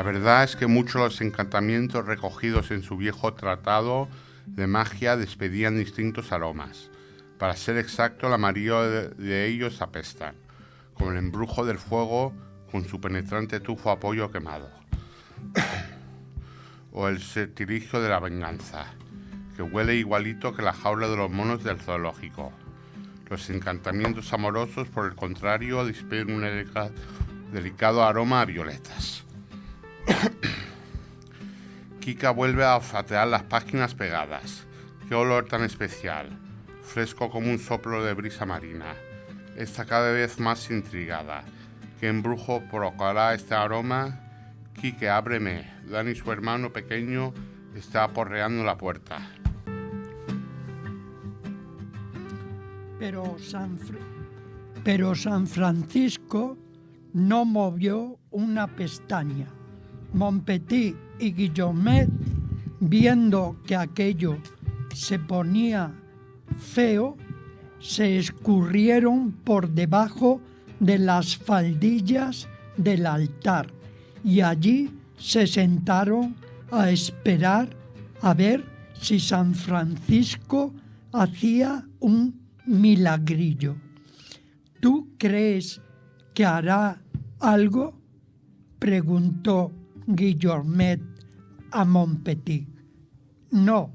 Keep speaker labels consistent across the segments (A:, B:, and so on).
A: verdad es que muchos de los encantamientos recogidos en su viejo tratado de magia despedían distintos aromas. Para ser exacto, la mayoría de ellos apestan, como el embrujo del fuego con su penetrante tufo a pollo quemado, o el sortilegio de la venganza, que huele igualito que la jaula de los monos del zoológico. Los encantamientos amorosos, por el contrario, despiden un delicado aroma a violetas. Kika vuelve a olfatear las páginas pegadas. ¡Qué olor tan especial! Fresco como un soplo de brisa marina. Está cada vez más intrigada. ¿Qué embrujo provocará este aroma? Kike, ábreme. Dani, su hermano pequeño, está aporreando la puerta.
B: Pero San Francisco no movió una pestaña. Montpetit y Guillaumet, viendo que aquello se ponía feo, se escurrieron por debajo de las faldillas del altar y allí se sentaron a esperar a ver si San Francisco hacía un milagrillo. ¿Tú crees que hará algo?, preguntó Guillaumet a Montpetit. No,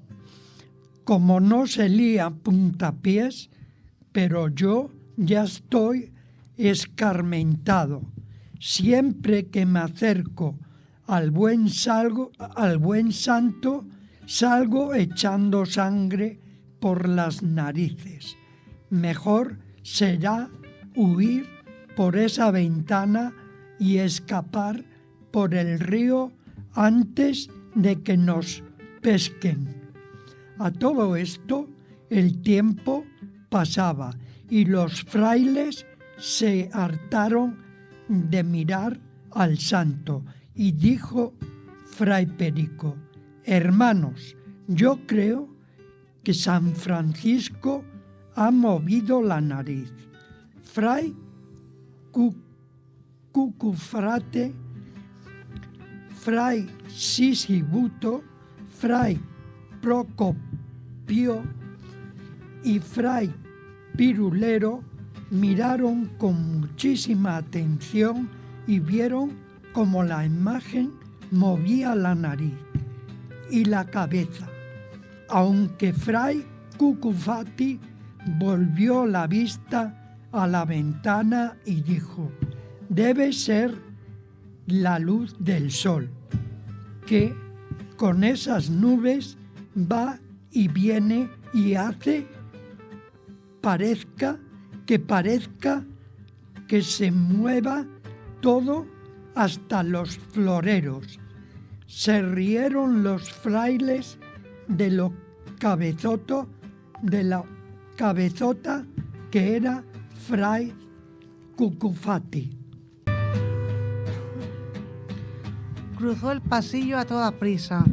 B: como no se lía puntapiés, pero yo ya estoy escarmentado. Siempre que me acerco al buen santo, salgo echando sangre por las narices. Mejor será huir por esa ventana y escapar por el río antes de que nos pesquen. A todo esto, el tiempo pasaba y los frailes se hartaron de mirar al santo y dijo Fray Perico: hermanos, yo creo que San Francisco ha movido la nariz. Fray Cucufrate, Fray Sisibuto, Fray Procopio y Fray Pirulero miraron con muchísima atención y vieron cómo la imagen movía la nariz y la cabeza, aunque Fray Cucufati volvió la vista a la ventana y dijo: debe ser la luz del sol, que con esas nubes va y viene y hace parezca que se mueva todo, hasta los floreros. Se rieron los frailes de la cabezota que era Fray Cucufati.
C: Cruzó el pasillo a toda prisa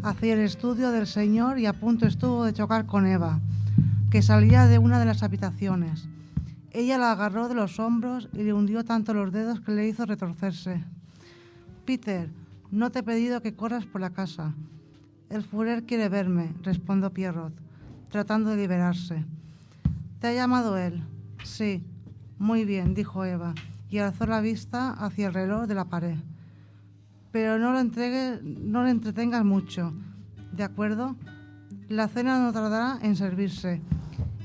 C: hacia el estudio del señor y a punto estuvo de chocar con Eva, que salía de una de las habitaciones. Ella la agarró de los hombros y le hundió tanto los dedos que le hizo retorcerse. Peter, no te he pedido que corras por la casa. El Führer quiere verme, respondió Pierrot, tratando de liberarse. ¿Te ha llamado él? Sí. Muy bien, dijo Eva, y alzó la vista hacia el reloj de la pared. Pero no le entretengas mucho, ¿de acuerdo? La cena no tardará en servirse,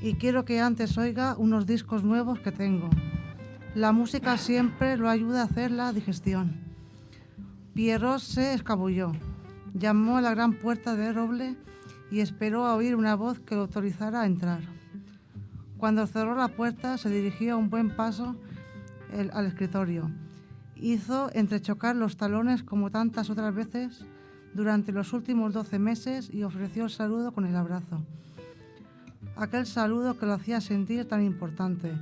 C: y quiero que antes oiga unos discos nuevos que tengo. La música siempre lo ayuda a hacer la digestión. Pierrot se escabulló, llamó a la gran puerta de roble y esperó a oír una voz que lo autorizara a entrar. Cuando cerró la puerta, se dirigió a un buen paso al escritorio. Hizo entrechocar los talones como tantas otras veces durante los últimos 12 meses y ofreció el saludo con el abrazo. Aquel saludo que lo hacía sentir tan importante.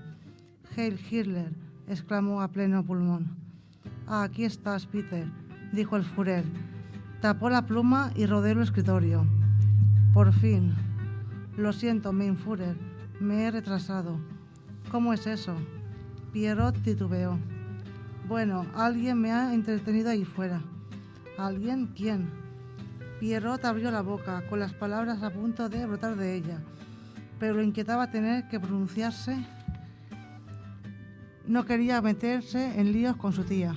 C: «Heil Hitler», exclamó a pleno pulmón. «Ah, aquí estás, Peter», dijo el Führer. Tapó la pluma y rodeó el escritorio. «Por fin. Lo siento, mein Führer, me he retrasado». «¿Cómo es eso?» Pierrot titubeó. «Bueno, alguien me ha entretenido ahí fuera». ¿Alguien? ¿Quién? Pierrot abrió la boca, con las palabras a punto de brotar de ella, pero le inquietaba tener que pronunciarse. No quería meterse en líos con su tía.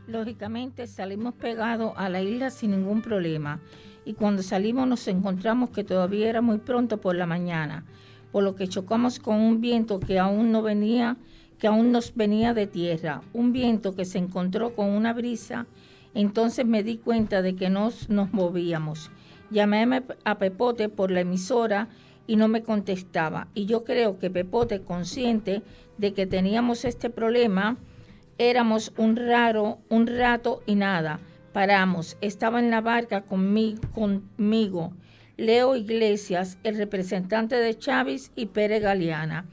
D: Lógicamente salimos pegados a la isla sin ningún problema, y cuando salimos nos encontramos que todavía era muy pronto por la mañana, por lo que chocamos con un viento que aún nos venía de tierra, un viento que se encontró con una brisa. Entonces me di cuenta de que nos movíamos. Llamé a Pepote por la emisora y no me contestaba, y yo creo que Pepote, consciente de que teníamos este problema, éramos un rato y nada, paramos. Estaba en la barca conmigo Leo Iglesias, el representante de Chávez, y Pérez Galeana.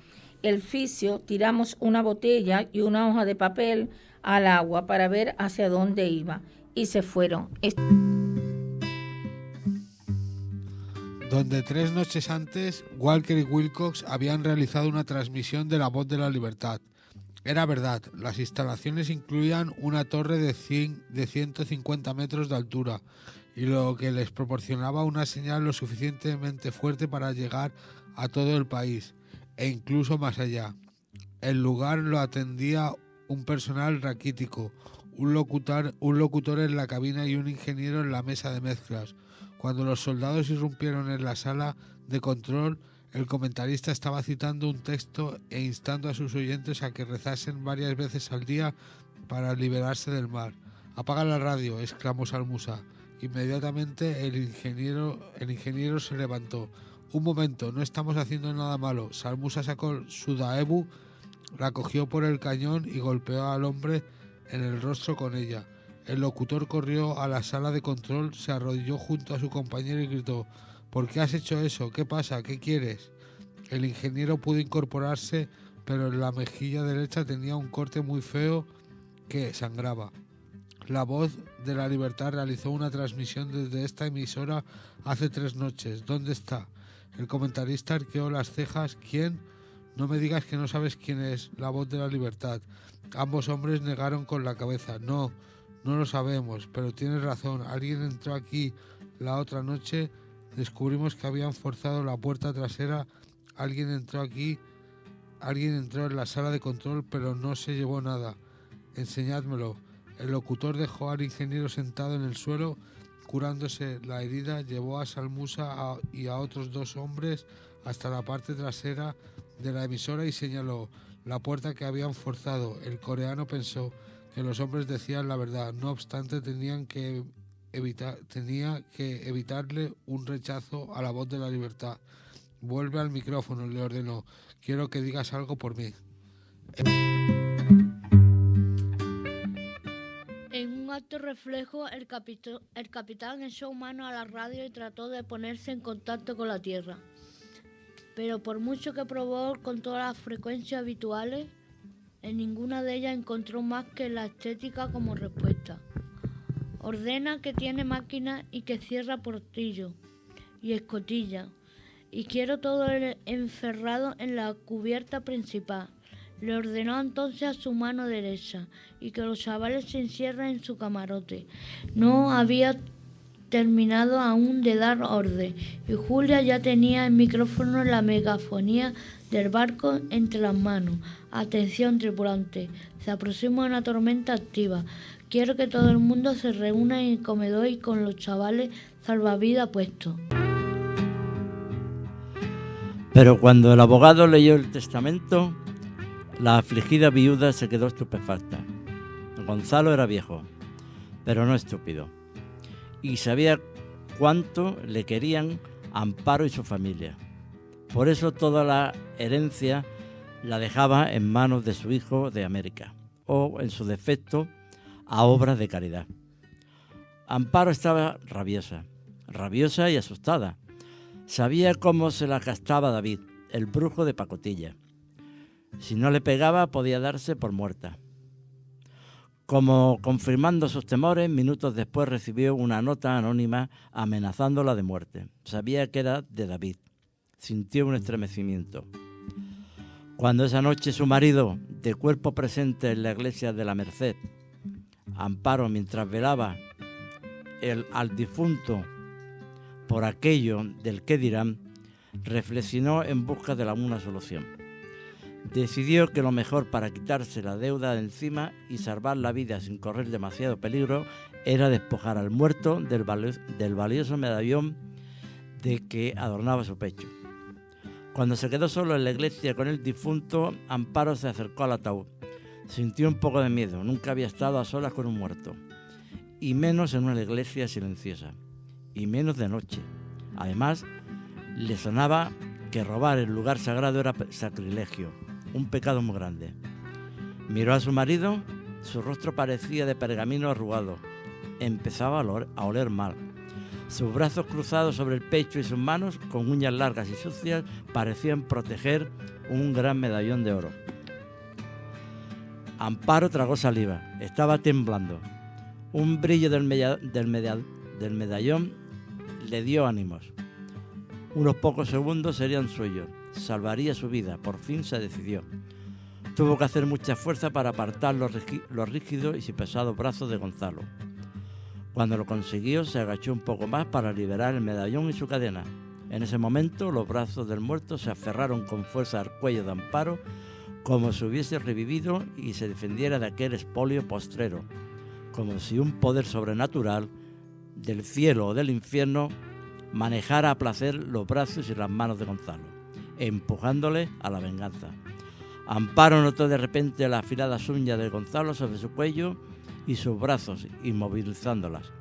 D: El fisio, tiramos una botella y una hoja de papel al agua para ver hacia dónde iba, y se fueron.
E: Donde 3 noches antes, Walker y Wilcox habían realizado una transmisión de La Voz de la Libertad. Era verdad, las instalaciones incluían una torre de 150 metros de altura, y lo que les proporcionaba una señal lo suficientemente fuerte para llegar a todo el país, e incluso más allá. El lugar lo atendía un personal raquítico, un locutor en la cabina y un ingeniero en la mesa de mezclas. Cuando los soldados irrumpieron en la sala de control, el comentarista estaba citando un texto e instando a sus oyentes a que rezasen varias veces al día para liberarse del mar. «Apaga la radio», exclamó Salmusa. Inmediatamente el ingeniero se levantó. «Un momento, no estamos haciendo nada malo». Salmusa sacó su daebu, la cogió por el cañón y golpeó al hombre en el rostro con ella. El locutor corrió a la sala de control, se arrodilló junto a su compañero y gritó: «¿Por qué has hecho eso? ¿Qué pasa? ¿Qué quieres?». El ingeniero pudo incorporarse, pero en la mejilla derecha tenía un corte muy feo que sangraba. La Voz de la Libertad realizó una transmisión desde esta emisora hace 3 noches. ¿Dónde está? El comentarista arqueó las cejas. ¿Quién? No me digas que no sabes quién es La Voz de la Libertad. Ambos hombres negaron con la cabeza. No lo sabemos, pero tienes razón. Alguien entró aquí la otra noche. Descubrimos que habían forzado la puerta trasera. Alguien entró en la sala de control, pero no se llevó nada. Enseñádmelo». El locutor dejó al ingeniero sentado en el suelo, curándose la herida. Llevó a Salmusa y a otros 2 hombres hasta la parte trasera de la emisora y señaló la puerta que habían forzado. El coreano pensó que los hombres decían la verdad. No obstante, tenía que evitarle un rechazo a La Voz de la Libertad. «Vuelve al micrófono», le ordenó. «Quiero que digas algo por mí».
F: En un acto reflejo, el capitán echó mano a la radio y trató de ponerse en contacto con la Tierra. Pero por mucho que probó con todas las frecuencias habituales, en ninguna de ellas encontró más que la estética como respuesta. Ordena que tiene máquina y que cierra portillo y escotilla, y quiero todo encerrado en la cubierta principal. Le ordenó entonces a su mano derecha y que los chavales se encierren en su camarote. No había terminado aún de dar orden y Julia ya tenía el micrófono en la megafonía del barco entre las manos. «Atención, tripulante, se aproxima una tormenta activa. Quiero que todo el mundo se reúna en el comedor y con los chavales salvavidas puestos».
G: Pero cuando el abogado leyó el testamento, la afligida viuda se quedó estupefacta. Gonzalo era viejo, pero no estúpido, y sabía cuánto le querían Amparo y su familia. Por eso toda la herencia la dejaba en manos de su hijo de América, o, en su defecto, a obras de caridad. Amparo estaba rabiosa y asustada. Sabía cómo se la gastaba David, el brujo de pacotilla. Si no le pegaba, podía darse por muerta. Como confirmando sus temores, minutos después recibió una nota anónima amenazándola de muerte. Sabía que era de David. Sintió un estremecimiento. Cuando esa noche su marido, de cuerpo presente en la iglesia de la Merced, Amparo, mientras velaba al difunto por aquello del que dirán, reflexionó en busca de una solución. Decidió que lo mejor para quitarse la deuda de encima y salvar la vida sin correr demasiado peligro era despojar al muerto del valioso medallón de que adornaba su pecho. Cuando se quedó solo en la iglesia con el difunto, Amparo se acercó al ataúd. Sintió un poco de miedo, nunca había estado a solas con un muerto, y menos en una iglesia silenciosa, y menos de noche. Además, le sonaba que robar el lugar sagrado era sacrilegio, un pecado muy grande. Miró a su marido, su rostro parecía de pergamino arrugado, empezaba a oler mal. Sus brazos cruzados sobre el pecho y sus manos, con uñas largas y sucias, parecían proteger un gran medallón de oro. Amparo tragó saliva, estaba temblando. Un brillo del medallón le dio ánimos. Unos pocos segundos serían suyos, salvaría su vida, por fin se decidió. Tuvo que hacer mucha fuerza para apartar los rígidos y pesados brazos de Gonzalo. Cuando lo consiguió, se agachó un poco más para liberar el medallón y su cadena. En ese momento, los brazos del muerto se aferraron con fuerza al cuello de Amparo, como si hubiese revivido y se defendiera de aquel expolio postrero, como si un poder sobrenatural del cielo o del infierno manejara a placer los brazos y las manos de Gonzalo, empujándole a la venganza. Amparo notó de repente las afiladas uñas de Gonzalo sobre su cuello y sus brazos, inmovilizándolas.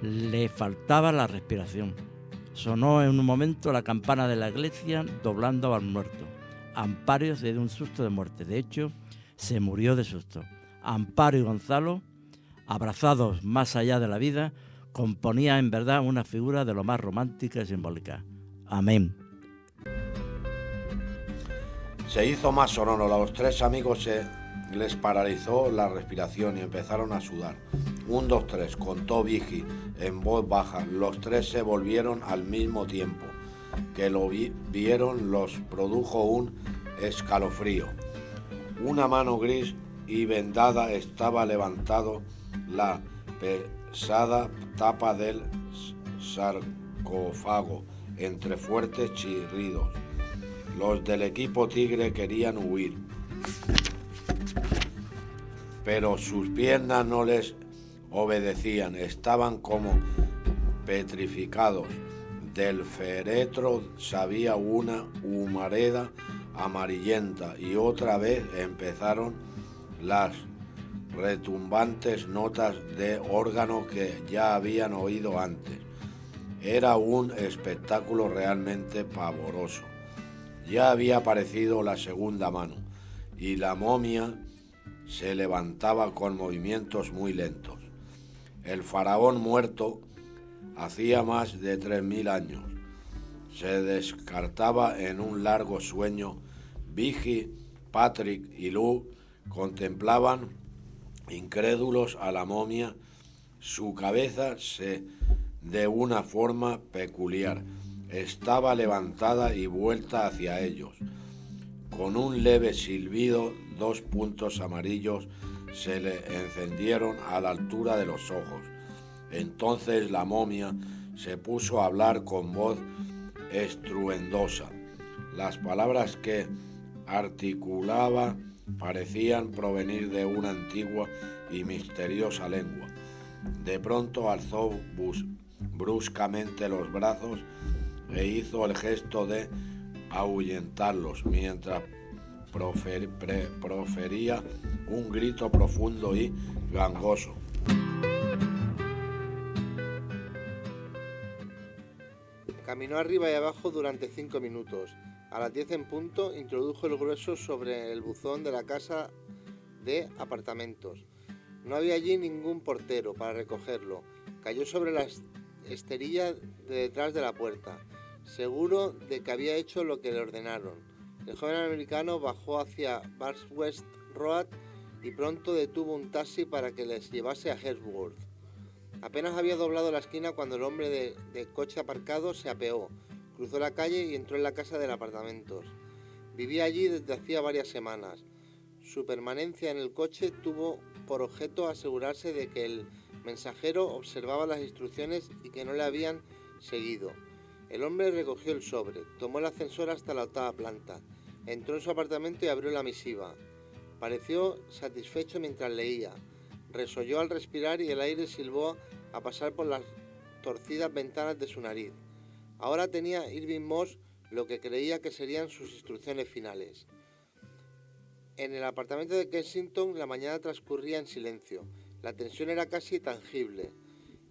G: Le faltaba la respiración. Sonó en un momento la campana de la iglesia, doblando al muerto. Amparo se dio un susto de muerte. De hecho, se murió de susto. Amparo y Gonzalo, abrazados más allá de la vida, componían en verdad una figura de lo más romántica y simbólica. Amén.
H: Se hizo más sonoro. Los tres amigos les paralizó la respiración y empezaron a sudar. 1, 2, 3, contó Vigi en voz baja. Los tres se volvieron al mismo tiempo. Que lo vieron los produjo un escalofrío. Una mano gris y vendada estaba levantado la pesada tapa del sarcófago entre fuertes chirridos. Los del equipo Tigre querían huir, pero sus piernas no les obedecían, estaban como petrificados. Del féretro salía una humareda amarillenta y otra vez empezaron las retumbantes notas de órgano que ya habían oído antes. Era un espectáculo realmente pavoroso. Ya había aparecido la segunda mano y la momia se levantaba con movimientos muy lentos. El faraón muerto hacía más de 3000 años. Se descartaba en un largo sueño. Vigi, Patrick y Lou contemplaban incrédulos a la momia. Su cabeza de una forma peculiar estaba levantada y vuelta hacia ellos. Con un leve silbido, 2 puntos amarillos se le encendieron a la altura de los ojos. Entonces la momia se puso a hablar con voz estruendosa. Las palabras que articulaba parecían provenir de una antigua y misteriosa lengua. De pronto alzó bruscamente los brazos e hizo el gesto de ahuyentarlos mientras profería un grito profundo y gangoso.
I: Caminó arriba y abajo durante 5 minutos. A las 10 en punto introdujo el grueso sobre el buzón de la casa de apartamentos. No había allí ningún portero para recogerlo. Cayó sobre la esterilla de detrás de la puerta, seguro de que había hecho lo que le ordenaron. El joven americano bajó hacia West Road y pronto detuvo un taxi para que les llevase a Hertsworth. Apenas había doblado la esquina cuando el hombre de coche aparcado se apeó, cruzó la calle y entró en la casa de apartamentos. Vivía allí desde hacía varias semanas. Su permanencia en el coche tuvo por objeto asegurarse de que el mensajero observaba las instrucciones y que no le habían seguido. El hombre recogió el sobre, tomó el ascensor hasta la 8ª planta, entró en su apartamento y abrió la misiva. Pareció satisfecho mientras leía. Resolló al respirar y el aire silbó a pasar por las torcidas ventanas de su nariz. Ahora tenía Irving Moss lo que creía que serían sus instrucciones finales. En el apartamento de Kensington la mañana transcurría en silencio. La tensión era casi tangible.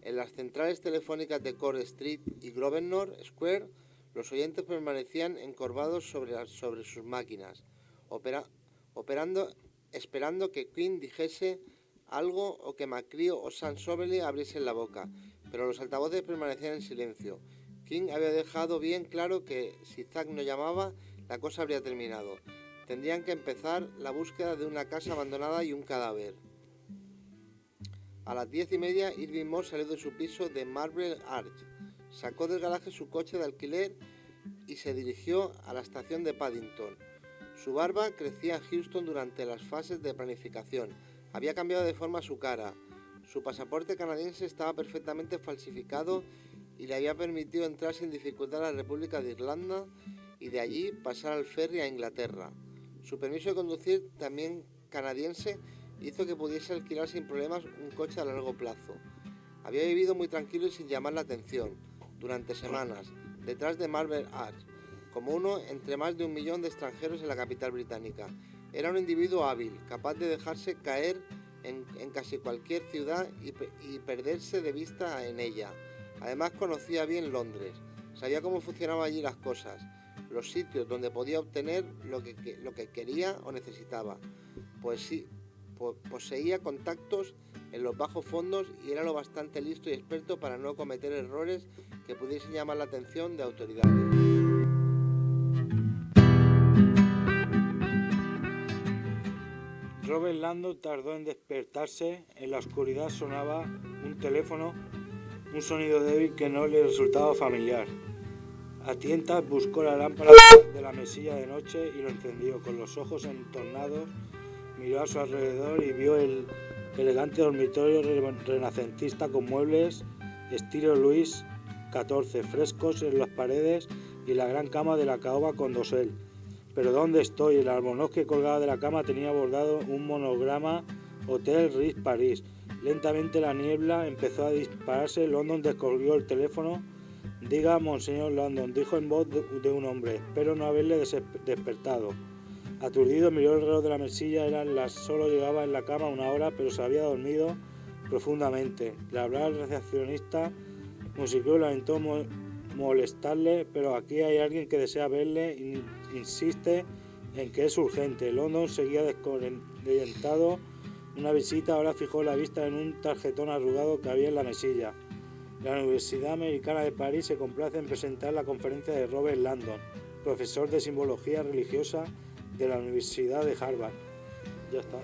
I: En las centrales telefónicas de Court Street y Grosvenor Square, los oyentes permanecían encorvados sobre sus máquinas, esperando que Quinn dijese algo o que McCree o Sam Sobeley abriesen la boca, pero los altavoces permanecían en silencio. King había dejado bien claro que si Zack no llamaba, la cosa habría terminado. Tendrían que empezar la búsqueda de una casa abandonada y un cadáver. A las 10:30, Irving Moss salió de su piso de Marble Arch, sacó del garaje su coche de alquiler y se dirigió a la estación de Paddington. Su barba crecía en Houston durante las fases de planificación. Había cambiado de forma su cara. Su pasaporte canadiense estaba perfectamente falsificado y le había permitido entrar sin dificultad a la República de Irlanda y de allí pasar al ferry a Inglaterra. Su permiso de conducir, también canadiense, hizo que pudiese alquilar sin problemas un coche a largo plazo. Había vivido muy tranquilo y sin llamar la atención, durante semanas, detrás de Marble Arch, como uno entre más de 1 millón de extranjeros en la capital británica. Era un individuo hábil, capaz de dejarse caer en casi cualquier ciudad y perderse de vista en ella. Además conocía bien Londres, sabía cómo funcionaban allí las cosas, los sitios donde podía obtener lo que quería o necesitaba. Pues sí, poseía contactos en los bajos fondos y era lo bastante listo y experto para no cometer errores que pudiesen llamar la atención de autoridades.
J: Robert Landon tardó en despertarse. En la oscuridad sonaba un teléfono, un sonido débil que no le resultaba familiar. A tientas buscó la lámpara de la mesilla de noche y lo encendió. Con los ojos entornados miró a su alrededor y vio el elegante dormitorio renacentista con muebles estilo Luis XIV, frescos en las paredes y la gran cama de la caoba con dosel. ¿Pero dónde estoy? El albornoz que colgaba de la cama tenía bordado un monograma Hotel Ritz París. Lentamente la niebla empezó a dispararse. London descolgó el teléfono. «Diga, monseñor Landon», dijo en voz de un hombre. «Espero no haberle despertado». Aturdido miró el reloj de la mesilla. Solo llevaba en la cama 1 hora, pero se había dormido profundamente. Le habló al recepcionista. Musicó y lamentó molestarle, pero aquí hay alguien que desea verle y insiste en que es urgente. London seguía desorientado. Una visita. Ahora fijó la vista en un tarjetón arrugado que había en la mesilla. La Universidad Americana de París se complace en presentar la conferencia de Robert Landon, profesor de simbología religiosa de la Universidad de Harvard. Ya está.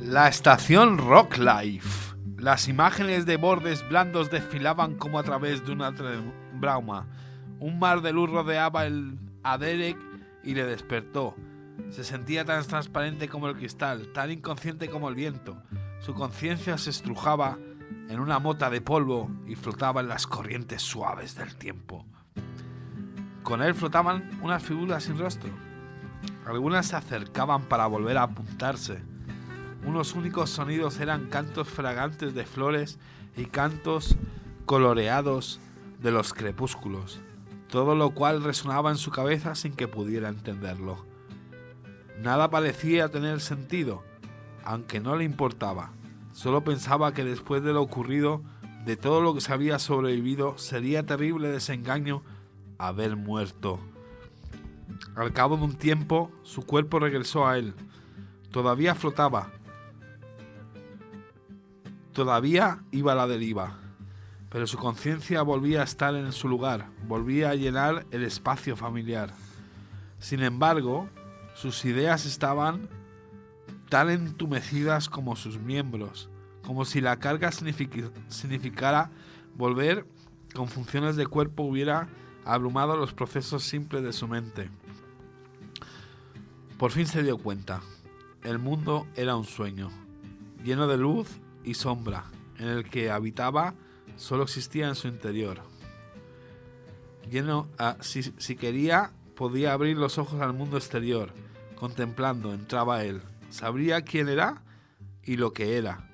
K: La estación Rock Life. Las imágenes de bordes blandos desfilaban como a través de una bruma. Un mar de luz rodeaba a Derek y le despertó. Se sentía tan transparente como el cristal, tan inconsciente como el viento. Su conciencia se estrujaba en una mota de polvo y flotaba en las corrientes suaves del tiempo. Con él flotaban unas figuras sin rostro. Algunas se acercaban para volver a apuntarse. Unos únicos sonidos eran cantos fragantes de flores y cantos coloreados de los crepúsculos, todo lo cual resonaba en su cabeza sin que pudiera entenderlo. Nada parecía tener sentido, aunque no le importaba. Solo pensaba que después de lo ocurrido, de todo lo que se había sobrevivido, sería terrible desengaño haber muerto. Al cabo de un tiempo, su cuerpo regresó a él. Todavía flotaba. Todavía iba a la deriva. Pero su conciencia volvía a estar en su lugar, volvía a llenar el espacio familiar. Sin embargo, sus ideas estaban tan entumecidas como sus miembros, como si la carga significara volver con funciones de cuerpo hubiera abrumado los procesos simples de su mente. Por fin se dio cuenta. El mundo era un sueño, lleno de luz y sombra, en el que habitaba solo existía en su interior. Si quería, podía abrir los ojos al mundo exterior. Contemplando, entraba él. Sabría quién era y lo que era.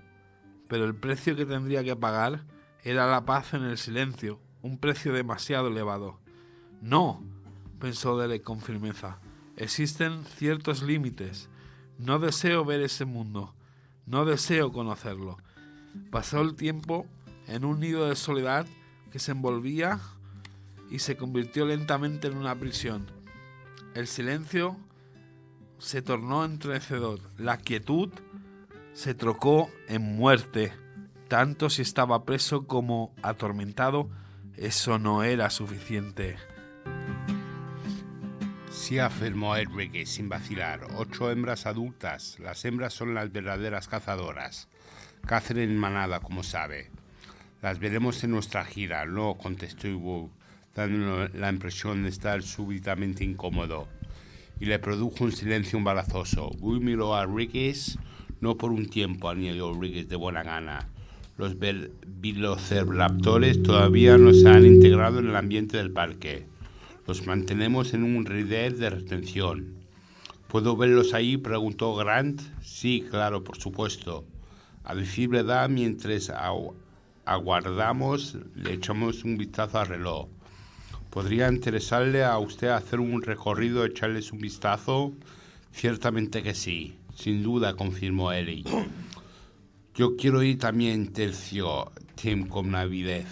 K: Pero el precio que tendría que pagar era la paz en el silencio, un precio demasiado elevado. No, pensó Derek con firmeza. Existen ciertos límites. No deseo ver ese mundo. No deseo conocerlo. Pasó el tiempo en un nido de soledad que se envolvía y se convirtió lentamente en una prisión. El silencio se tornó entrenecedor. La quietud se trocó en muerte. Tanto si estaba preso como atormentado, eso no era suficiente.
A: Sí, afirmó Enrique sin vacilar. 8 hembras adultas. Las hembras son las verdaderas cazadoras. Cazan en manada, como sabe. Las veremos en nuestra gira. No, contestó Ivo, dando la impresión de estar súbitamente incómodo. Y le produjo un silencio embarazoso. Guy miró a Rickes, no por un tiempo, añadió Rickes de buena gana. Los velociraptores todavía no se han integrado en el ambiente del parque. Los mantenemos en un redil de retención. ¿Puedo verlos ahí?, preguntó Grant. Sí, claro, por supuesto. A decir verdad, mientras aguardamos, le echamos un vistazo al reloj. ¿Podría interesarle a usted hacer un recorrido, echarles un vistazo? Ciertamente que sí, sin duda, confirmó Ellie. Yo quiero ir también, terció Tim con avidez.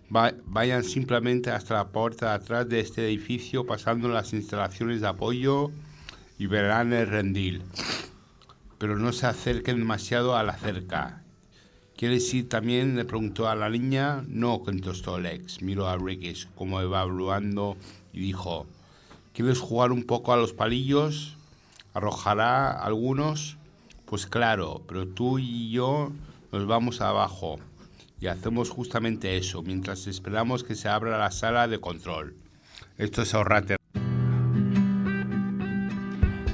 A: Vayan simplemente hasta la puerta de atrás de este edificio, pasando las instalaciones de apoyo y verán el rendil. Pero no se acerquen demasiado a la cerca. ¿Quieres ir también?, le preguntó a la niña. No, contestó Lex. Miró a Rickes como evaluando y dijo: ¿quieres jugar un poco a los palillos? ¿Arrojará algunos? Pues claro, pero tú y yo nos vamos abajo y hacemos justamente eso, mientras esperamos que se abra la sala de control. Esto es ahorrate.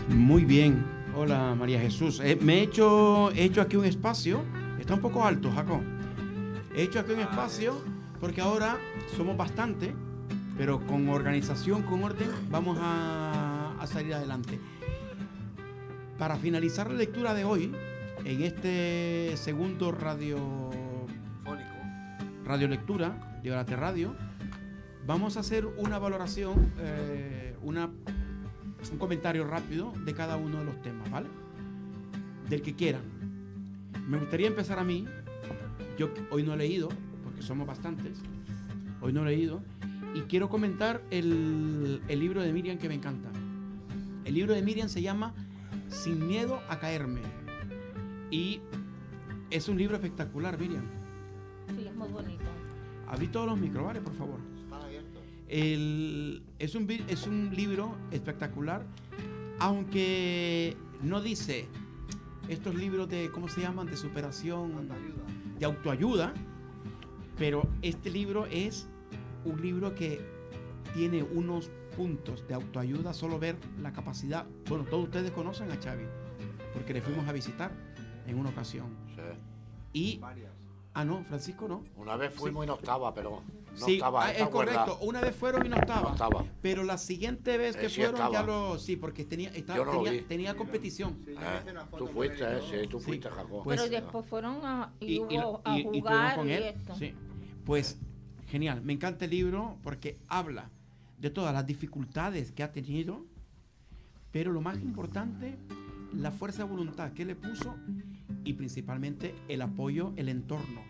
L: Muy bien. Hola, María Jesús. Me he hecho aquí un espacio. Está un poco alto, Jacob. He hecho aquí un espacio porque ahora somos bastante, pero con organización, con orden, vamos a salir adelante. Para finalizar la lectura de hoy, en este segundo radiolectura de Orate Radio, vamos a hacer una valoración, un comentario rápido de cada uno de los temas, ¿vale? Del que quieran. Me gustaría empezar a mí. Yo hoy no he leído, porque somos bastantes. Hoy no he leído. Y quiero comentar el libro de Miriam, que me encanta. El libro de Miriam se llama Sin miedo a caerme. Y es un libro espectacular, Miriam.
D: Sí, es muy bonito.
L: Abrí todos los micros, ¿vale? Por favor.
I: Están abiertos.
L: Es un libro espectacular, aunque no dice estos libros de, ¿cómo se llaman?, de superación, de autoayuda, pero este libro es un libro que tiene unos puntos de autoayuda. Solo ver la capacidad. Bueno, todos ustedes conocen a Xavi, porque le fuimos a visitar en una ocasión.
H: Sí.
L: Y no, Francisco no.
H: Una vez fuimos y no estaba, pero no
L: sí,
H: estaba.
L: es correcto. Una vez fueron y no estaba.
H: No estaba.
L: Pero la siguiente vez que
H: sí
L: fueron
H: estaba.
L: Ya lo... Sí, porque tenía competición.
H: Tú fuiste, sí, tú fuiste, Jacob.
D: Pero después fueron a
L: y
D: jugar
L: con
D: y
L: él.
D: esto.
L: Sí. Pues genial, me encanta el libro porque habla de todas las dificultades que ha tenido, pero lo más importante, la fuerza de voluntad que le puso y principalmente el apoyo, el entorno,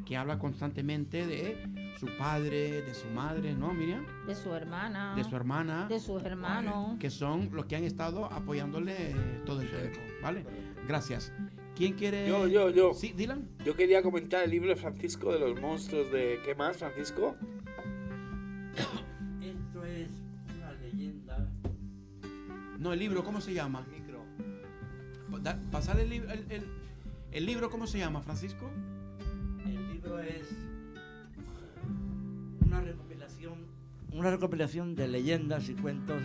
L: que habla constantemente de su padre, de su madre, ¿no, Miriam?
D: De su hermana.
L: De su hermana.
D: De sus hermanos.
L: Que son los que han estado apoyándole todo el tiempo, ¿vale? Gracias. ¿Quién quiere...?
K: Yo.
L: Sí, Dylan.
K: Yo quería comentar el libro de Francisco de los monstruos de... ¿Qué más, Francisco?
G: Esto es una leyenda.
L: No, el libro, ¿cómo se llama? Pasar el libro, ¿cómo se llama, Francisco?
G: El libro es una recopilación una recopilación de leyendas y cuentos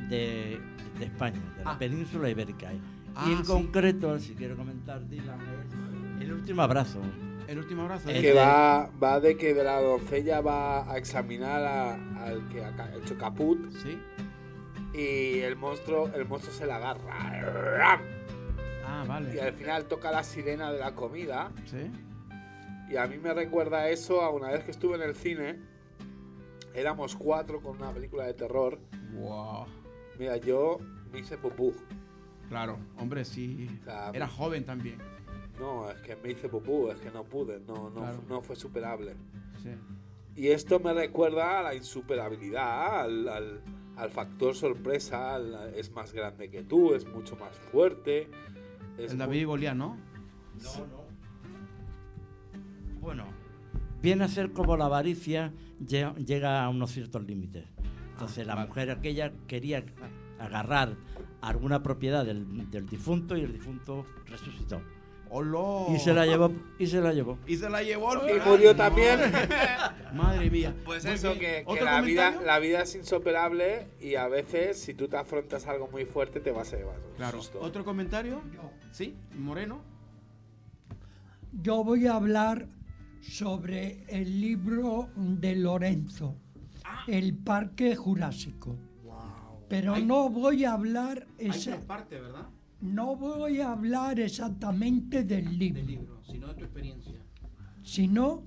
G: de España, de la península ibérica. Y en concreto, si quiero comentar, Dylan, es El último abrazo.
L: El último abrazo.
K: Que va de que de la doncella va a examinar al que ha hecho caput.
L: Sí.
K: Y el monstruo se la agarra.
L: Ah, vale.
K: Y al final toca la sirena de la comida.
L: Sí.
K: Y a mí me recuerda eso a una vez que estuve en el cine. Éramos 4 con una película de terror.
L: Wow.
K: Mira, yo me hice pupú.
L: Claro, hombre, sí.
K: O sea,
L: era joven también.
K: No, es que me hice pupú, es que no pude,
L: Claro.
K: no fue superable.
L: Sí.
K: Y esto me recuerda a la insuperabilidad, al factor sorpresa, es más grande que tú, es mucho más fuerte.
L: El David y Goliat, ¿no?
G: No. Bueno, viene a ser como la avaricia llega a unos ciertos límites. Entonces la mujer aquella quería agarrar alguna propiedad del difunto y el difunto resucitó.
L: ¡Hola!
G: Y se la llevó.
L: Y se la llevó al
K: Y
L: final.
K: murió también.
L: Madre mía.
K: Pues
L: Muy
K: eso,
L: bien.
K: que
L: ¿Otro
K: la
L: comentario?
K: vida es insuperable y a veces si tú te afrontas algo muy fuerte te vas a llevar un
L: Claro.
K: susto.
L: ¿Otro comentario? Sí, Moreno.
B: Yo voy a hablar sobre el libro de Lorenzo, El Parque Jurásico. Pero no voy a hablar
L: Hay 3 partes, ¿verdad?
B: no voy a hablar exactamente del libro,
L: sino de tu experiencia.
B: sino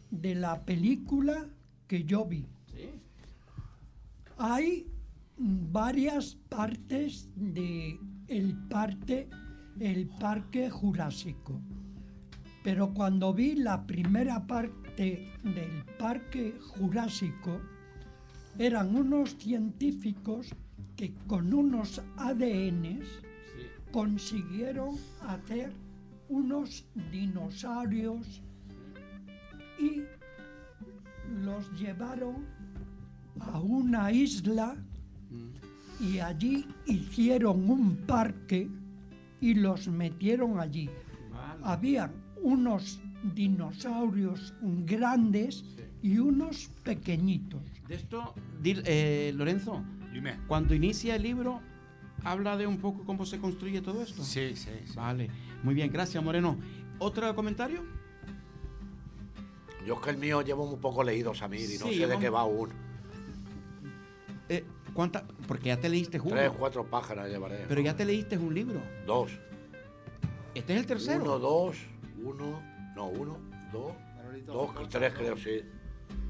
B: de la película que yo vi.
L: Sí.
B: Hay varias partes de el Parque Jurásico. Pero cuando vi la primera parte del Parque Jurásico, eran unos científicos que con unos ADNs consiguieron hacer unos dinosaurios y los llevaron a una isla y allí hicieron un parque y los metieron allí. Habían unos dinosaurios grandes y unos pequeñitos.
L: De esto, Lorenzo,
K: Dime.
L: cuando inicia el libro, habla de un poco cómo se construye todo esto.
K: Sí.
L: Vale, muy bien, gracias, Moreno. ¿Otro comentario?
H: Yo es que el mío llevo un poco leído, Samir, y no
L: Sí,
H: sé de qué va aún.
L: ¿Cuántas? Porque ya te leíste uno.
H: 3, 4 páginas llevaré.
L: Pero ya te leíste un libro.
H: 2.
L: Este es el tercero.
H: 1, 2, 2, 3 creo, sí.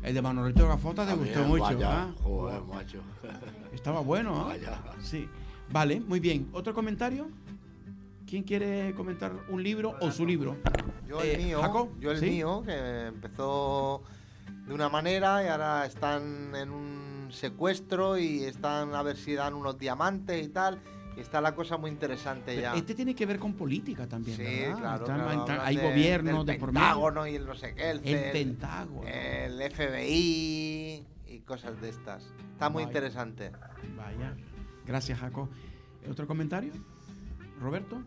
L: El de Manolito Gafota te
H: También,
L: gustó mucho.
H: vaya,
L: ¿ah?
H: joder, macho.
L: Estaba bueno, ¿ah?
H: Vaya.
L: Sí. Vale, muy bien. ¿Otro comentario? ¿Quién quiere comentar un libro o su libro?
I: Yo el mío,
L: ¿Jaco? ¿Sí?
I: mío, que empezó de una manera y ahora están en un secuestro y están a ver si dan unos diamantes y tal. Y está la cosa muy interesante ya.
L: Este tiene que ver con política también,
I: Sí,
L: ¿verdad?
I: claro,
L: Hay
I: hablan
L: gobierno
I: del
L: de por medio.
I: Pentágono y el no sé qué,
L: El Pentágono.
I: el FBI y cosas de estas. Está muy
L: Vaya.
I: interesante.
L: Vaya. Gracias, Jaco. ¿Otro comentario? ¿Roberto?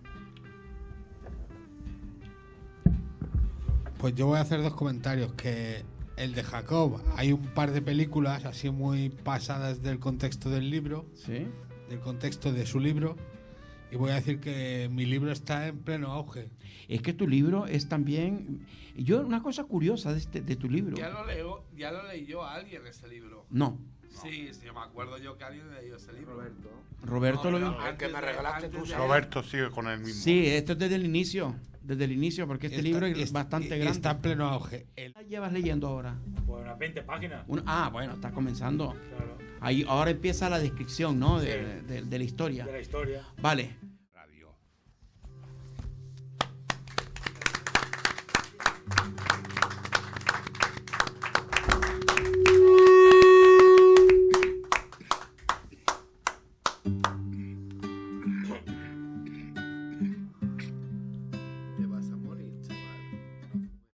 E: Pues yo voy a hacer 2 comentarios. Que el de Jacob, hay un par de películas así muy pasadas del contexto del libro,
L: Sí.
E: del contexto de su libro, y voy a decir que mi libro está en pleno auge.
L: Es que tu libro es también... Una cosa curiosa de tu libro...
K: Ya lo leí yo a alguien este libro.
L: No.
K: Sí, me acuerdo yo que alguien leyó ese libro.
L: Roberto lo vio.
H: El que me regalaste tú,
A: Roberto sigue con el mismo.
L: Sí, esto es desde el inicio, porque este libro es bastante grande.
E: Está en pleno auge.
L: ¿Qué llevas leyendo ahora?
J: Pues unas 20 páginas.
L: Bueno, estás comenzando.
J: Claro.
L: Ahí, ahora empieza la descripción, ¿no? De la historia.
J: De la historia.
L: Vale,